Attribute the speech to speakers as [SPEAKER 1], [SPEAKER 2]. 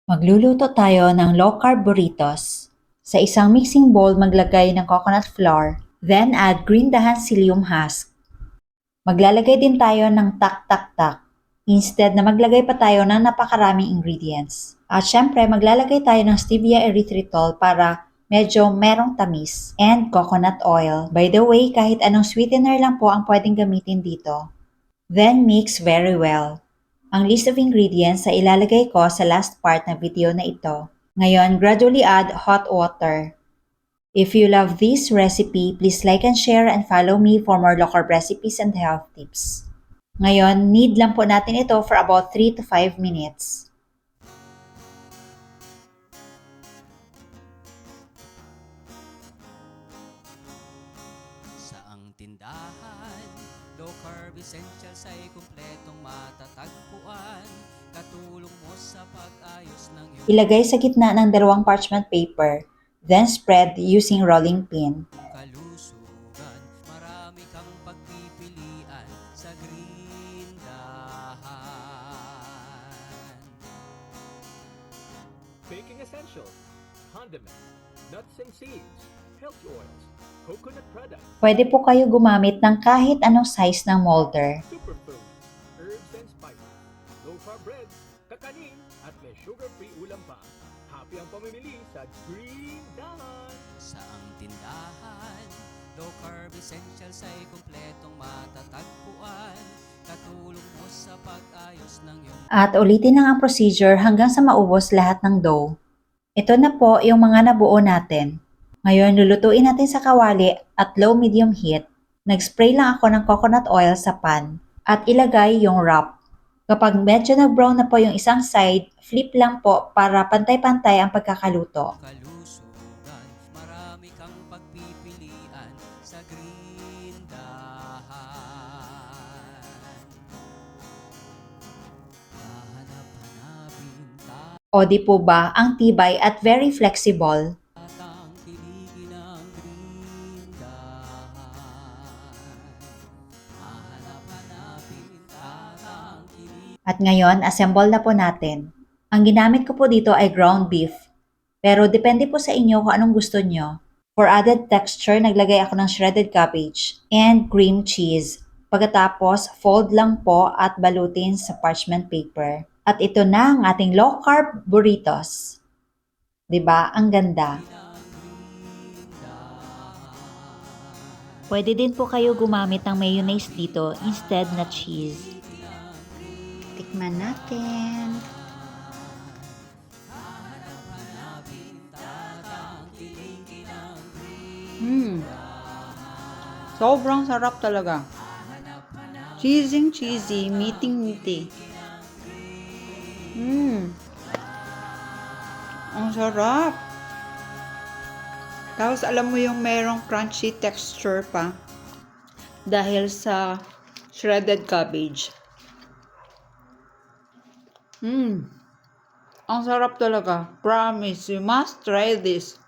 [SPEAKER 1] Magluluto tayo ng low-carb burritos. Sa isang mixing bowl, maglagay ng coconut flour, then add green dahan psyllium husk. Maglalagay din tayo ng tak-tak-tak, instead na maglagay pa tayo ng napakaraming ingredients. At syempre, maglalagay tayo ng stevia erythritol para medyo merong tamis, and coconut oil. By the way, kahit anong sweetener lang po ang pwedeng gamitin dito. Then mix very well. Ang list of ingredients ay ilalagay ko sa last part ng video na ito. Ngayon, gradually add hot water. If you love this recipe, please like and share and follow me for more low carb recipes and health tips. Ngayon, knead lang po natin ito for about 3 to 5 minutes.
[SPEAKER 2] Saang tindahan, low carb essentials ay kumpletong matatagpuan. Katulong mo sa pag-ayos ng iyong
[SPEAKER 1] Ilagay sa gitna ng dalawang parchment paper, then spread using rolling pin.
[SPEAKER 2] kalusugan. Marami kang pagpipilian sa Green Dahan.
[SPEAKER 3] Baking essentials, condiments, nuts and seeds, healthy oils, coconut products,
[SPEAKER 1] Pwede po kayo gumamit ng kahit anong size ng molder.
[SPEAKER 3] superfoods, herbs and spices, low-carb breads, kakanin, at may sugar-free ulam pa. Happy ang pamimili sa Green Dahan!
[SPEAKER 2] Saang tindahan, low carb essentials ay kumpletong matatagpuan. Katulong mo sa pag-ayos ng iyong
[SPEAKER 1] At ulitin lang ang procedure hanggang sa maubos lahat ng dough. Ito na po yung mga nabuo natin. Ngayon, lulutuin natin sa kawali at low-medium heat. Nag-spray lang ako ng coconut oil sa pan at ilagay yung wrap. Kapag medyo nag-brown na po yung isang side, flip lang po para pantay-pantay ang pagkakaluto.
[SPEAKER 2] kalusugan. Marami kang pagpipilian sa Green Dahan. Hahanap-hanapin
[SPEAKER 1] O di po ba, ang tibay at very flexible.
[SPEAKER 2] tatang kiligin ng Green Dahan. Hahanap-hanapin tatang kiligin.
[SPEAKER 1] At ngayon, assemble na po natin. Ang ginamit ko po dito ay ground beef. Pero depende po sa inyo kung anong gusto nyo. For added texture, naglagay ako ng shredded cabbage and cream cheese. Pagkatapos, fold lang po at balutin sa parchment paper. At ito na ang ating low carb burritos. 'Di ba? Ang ganda. Pwede din po kayo gumamit ng mayonnaise dito instead na cheese. Tikman natin. Sobrang sarap talaga. Cheesy, meaty. Ang sarap. Tapos alam mo yung merong crunchy texture pa dahil sa shredded cabbage. Ang sarap talaga. Promise, you must try this.